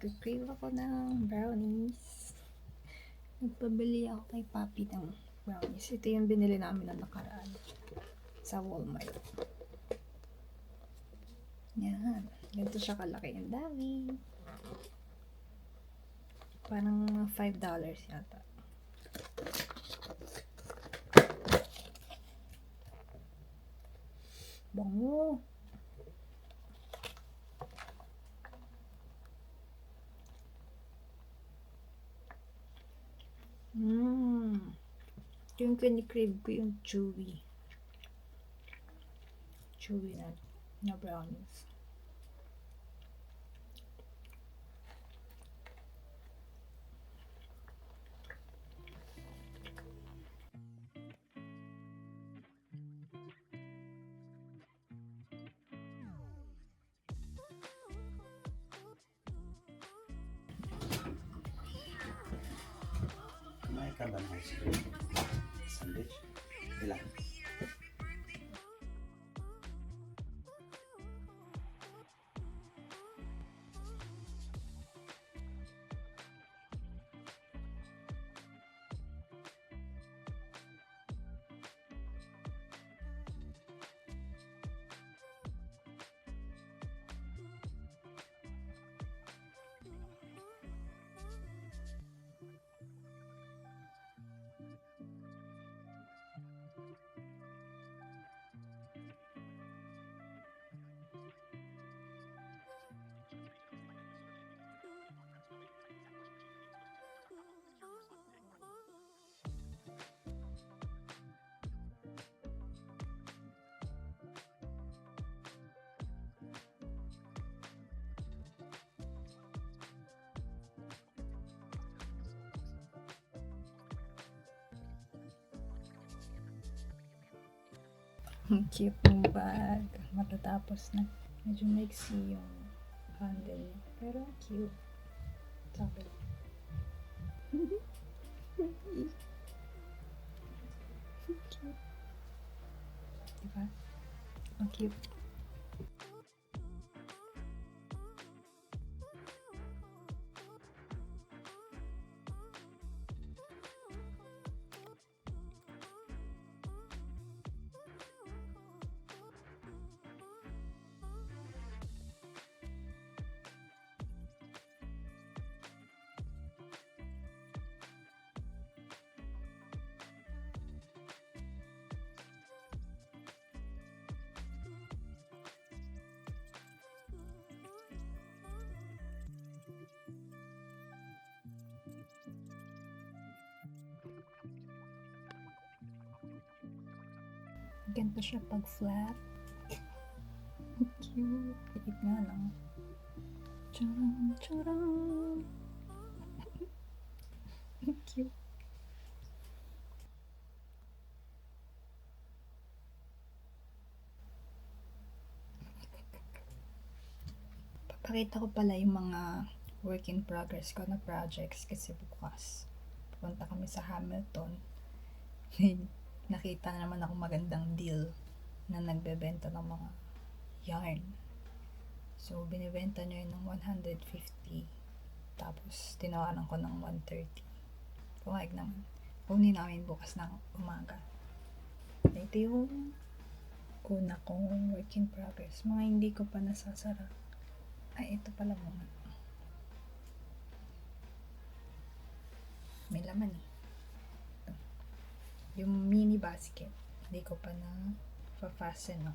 Nag-crave ako ng brownies. Nagpabili ako kay Papi ng brownies. Ito yung binili namin na nakaraan sa Walmart. Yan. Ganito siya kalaki. Ang dami. Parang $5 yata. Bango. Ito yung kinikrave ko, yung chewy. Chewy na brownies. Kumain ka ba ng ice cream? Sandwich? Ilan? Ang cute ng bag. Matatapos na. Medyo maiksi yung handle niya. Pero cute. Sabi. Cute. Diba? Ang cute. Ganito siya pag flat. Cute. Ikit nga lang. Charang, charang. Cute. Papakita ko pala yung mga work in progress ko na projects kasi bukas pupunta kami sa Hamilton. Nakita na naman ako magandang deal na nagbebenta ng mga yarn. So, binibenta nyo yun ng 150. Tapos, tinawaran ko ng 130. Pumayag naman. Kunin namin bukas ng umaga. Ito yung una kong work in progress. Mga hindi ko pa nasasara. Ay, ito pala muna. May laman eh. Yung mini basket, hindi ko pa na fasten, no?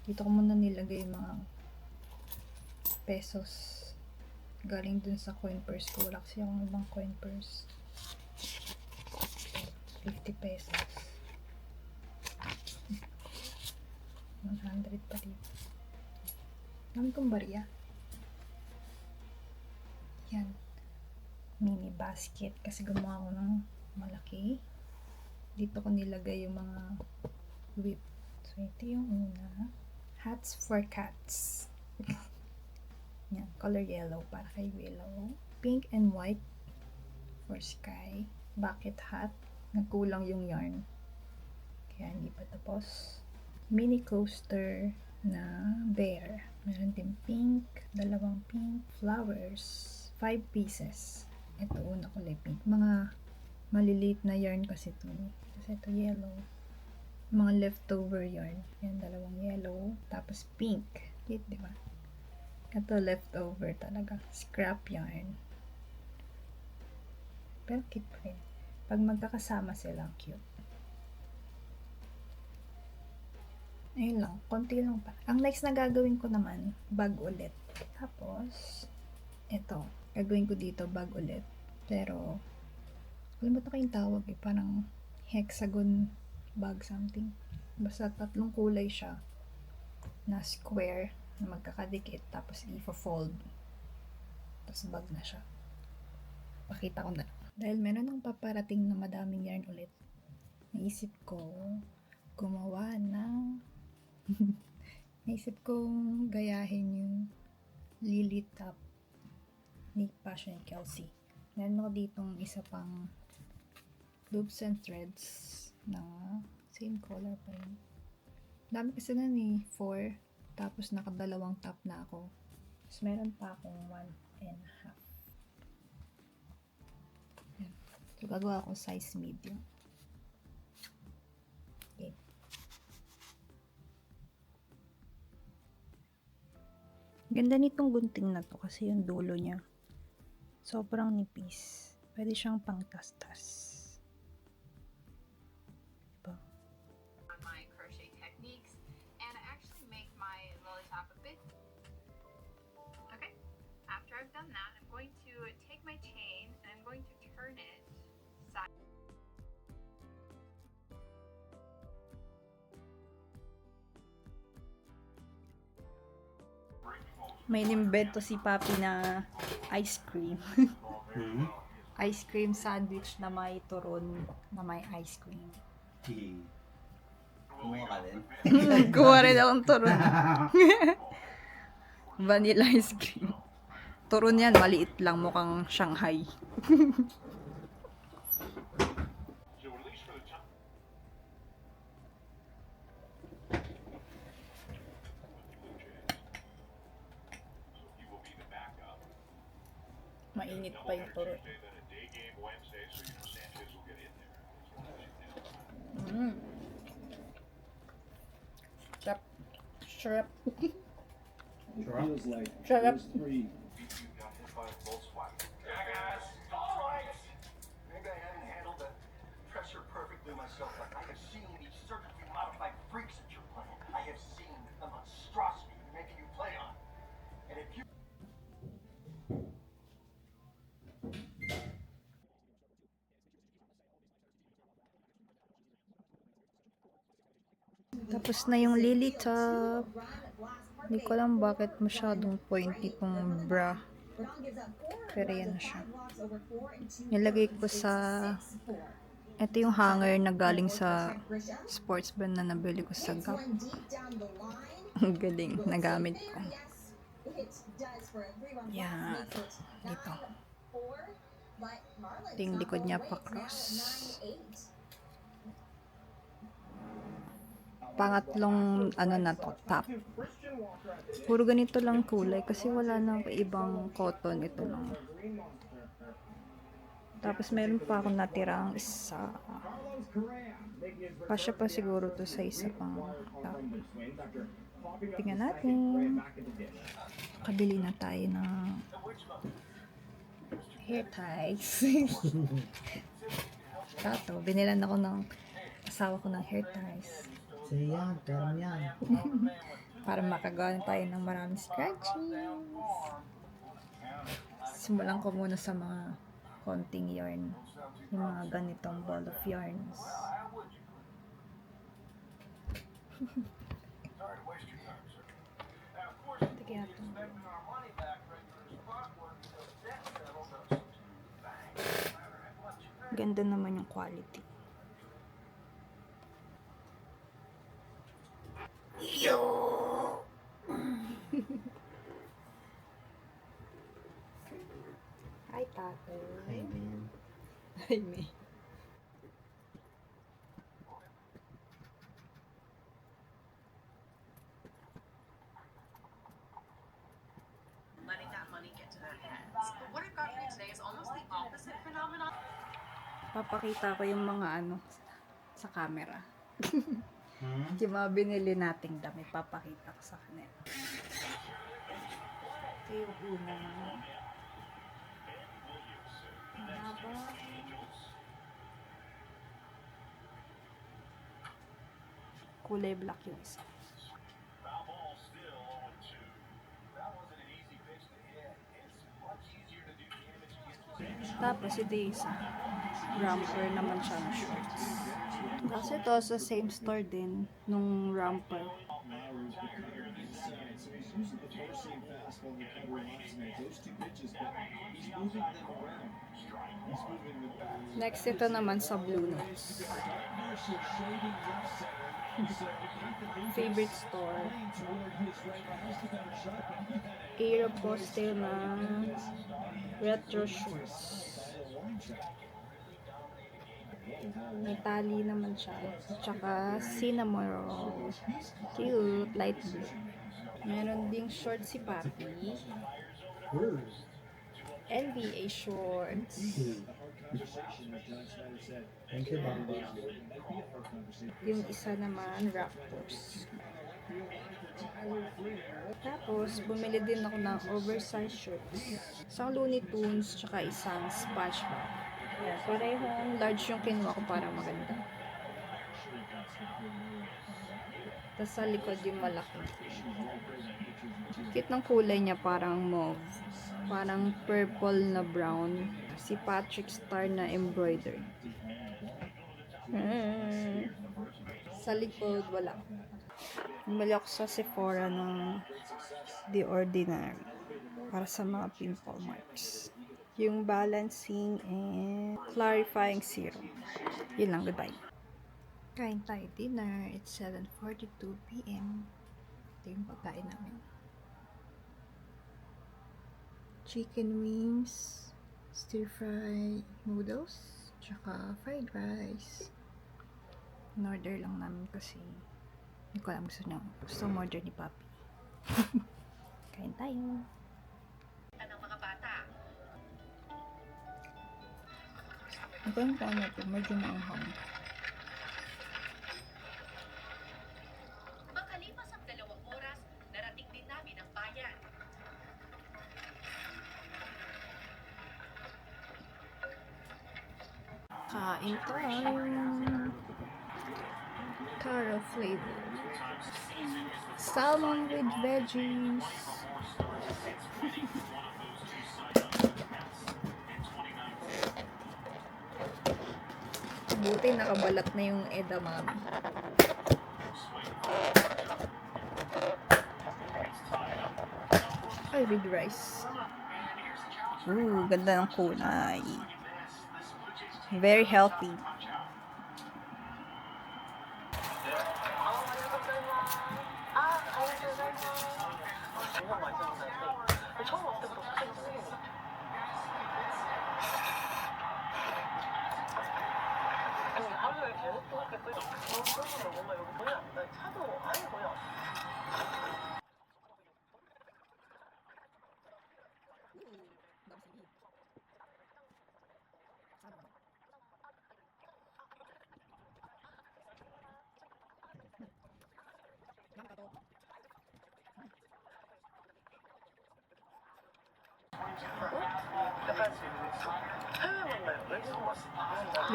Dito ko muna nilagay yung mga pesos galing dun sa coin purse ko. Wala kasi akong ibang coin purse. 50 pesos. 100 pa dito. Dami kong barya. Yan. Mini basket kasi gumawa ko ng malaki. Dito ko nilagay yung mga whip. So, ito yung una. Hats for cats. Yan, color yellow para kay Willow. Pink and white for Sky. Bucket hat. Nagkulang yung yarn. Kaya hindi pa tapos. Mini coaster na bear. Meron din pink, dalawang pink, flowers, 5 pieces. Ito una kulay pink. Mga maliliit na yarn kasi ito. Kasi ito yellow. Mga leftover yarn. Yan, dalawang yellow. Tapos pink. Cute, di ba? Ito leftover talaga. Scrap yarn. Pero cute pa rin. Pag magkakasama sila, cute. Ayun lang. Konti lang pa. Ang next na gagawin ko naman, bag ulit. Tapos, ito. Gagawin ko dito, bag ulit. Pero, kalimutan ko yung tawag eh. Parang hexagon bag something. Basta tatlong kulay siya na square na magkakadikit. Tapos, i-fold. Tapos, bag na siya. Pakita ko na. Dahil meron ng paparating na madaming yarn ulit, naisip ko gumawa ng naisip kong gayahin yung Lily top ni Passion Kelsey. Meron ako ditong isa pang loops and threads na same color pa rin. Dami kasi na ni 4, tapos nakadalawang top na ako. Tapos meron pa akong 1.5. So, gagawa ako size medium. Okay. Ganda nitong gunting na to kasi yung dulo niya sobrang nipis. Pwede siyang pangtastas. Diba? On my crochet techniques, and I actually make my lily top a bit. Okay, after I've done that, I'm going to take my chain and I'm going to turn it side. May nimbento si Papi na ice cream. Ice cream sandwich na may turon na may ice cream. Kumuha ka din. Kuha rin akong turon. Vanilla ice cream. Turon yan, maliit lang, mukhang Shanghai. Mainit pa yung turon. Sarap. Sarap. Feels like Sarap. those three. Maybe I haven't handled the pressure perfectly myself, but I have seen these surgically modified freaks at your plant. I have seen the monstrosity you're making you play on. And if you Tapos na yung lily top. Hindi ko alam bakit masyadong pointy tong bra. Pero yan na siya. Nilagay ko sa... Ito yung hanger na galing sa sports brand na nabili ko sa Gap. Ang galing. Nagamit ko. Yan. Dito. Ito yung likod niya pa cross. Pangatlong ano na to, top. Puro ganito lang kulay kasi wala nang ibang cotton, ito lang. Tapos meron pa akong natirang isa. Pasya pa siguro to sa isa pang top. Tingnan natin. Kabili na tayo ng hair ties. Tato, binilan ako ng asawa ko ng hair ties. Sige yan, pero yan. Para makagawa tayo ng maraming scratching. Simulan ko muna sa mga konting yarn. Yung mga ganitong ball of yarns. Ito kaya ito. Ganda naman yung quality. Hi, Tato. Ay, man. Hi, me. Letting that money get to their heads. But what if Papakita ko yung mga ano sa camera. Yung mga binili nating damit, papakita ko sa kanila. Ito yung una. Haba. Kulay black yung isa. Tapos ito yung isa. Romper naman siya ng shorts. Kasi ito sa same store din nung romper. Next ito naman sa Blue Notes. Favorite store. Aeropostale na retro shoes. May tali naman siya. Tsaka cinnamon roll. Cute. Light blue. Meron ding short si Papi. NBA shorts. Thank you, Mom. Yung isa naman, Raptors. Tapos, bumili din ako ng oversized shorts. Isang Looney Tunes, tsaka isang SpongeBob. Yeah, parehong large yung kinuha ko para maganda. Tapos sa likod yung malaki. Cute ng kulay niya, parang mauve. Parang purple na brown. Si Patrick Star na embroidered. Sa likod, wala. Bumili ako sa Sephora ng The Ordinary para sa mga pimple marks. Yung balancing and clarifying serum. Yun lang, goodbye. Kain tayo dinner. It's 7:42 p.m. Ito yung pagkain namin. Chicken wings, stir-fry noodles, tsaka fried rice. In-order lang namin kasi hindi ko alam gusto order ni Papi. Kain tayo. Ng mga bata. Ito yung kain natin, medyo maanghang. Makalipas ang 2 oras, narating din namin ang bayan. Kain tayo. Carrot flavor. Salmon with veggies. Buti nakabalat na yung edamame. Ay, with rice. Ooh, ganda ng kulay. Very healthy.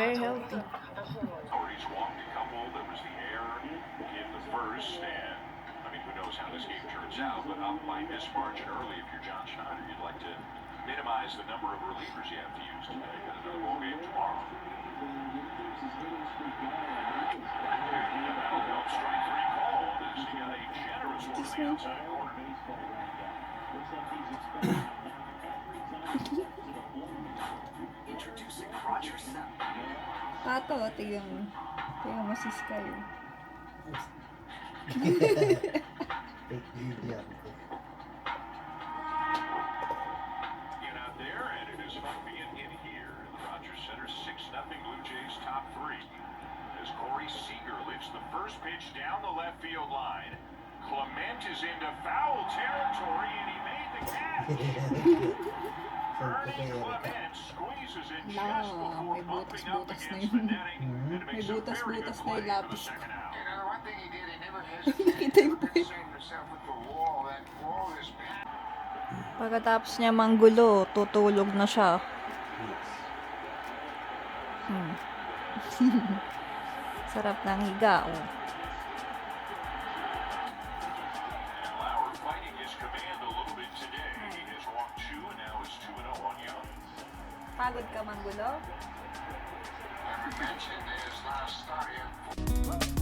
Very healthy. Authorities walked a couple. There was the air in the first, and I mean, who knows how this game turns out? But up by this margin early, if you're John Schneider, you'd like to minimize the number of relievers you have to use today. Got another ball game tomorrow. That'll help strike three called as he got a generous one in the outside corner. Introducing Roger Sap. Tato, tignan mo. Tignan mo si Sky. Fake news yan. Get out there, and it is fun being in here. The Rogers Center 6-0 Blue Jays top three. As Corey Seager lifts the first pitch down the left field line. Clement is into foul territory, and he made the catch. Ernie Clement squeezes in La, just before may bumping up butas-butas na against yun. the netting, and it May makes a very good butas-butas na play yung for the lapis. second out. You know, one thing he did, he never Nakita yung hesitated. He saved himself with the wall. That wall is packed. Pagkatapos niya manggulo, tutulog na siya. Yes. Sarap ng higa, oh. And Lauer fighting his command a little bit today. He has walked 2 and now is 2-0 on Young. Pagod ka manggulo? Never mentioned his last start.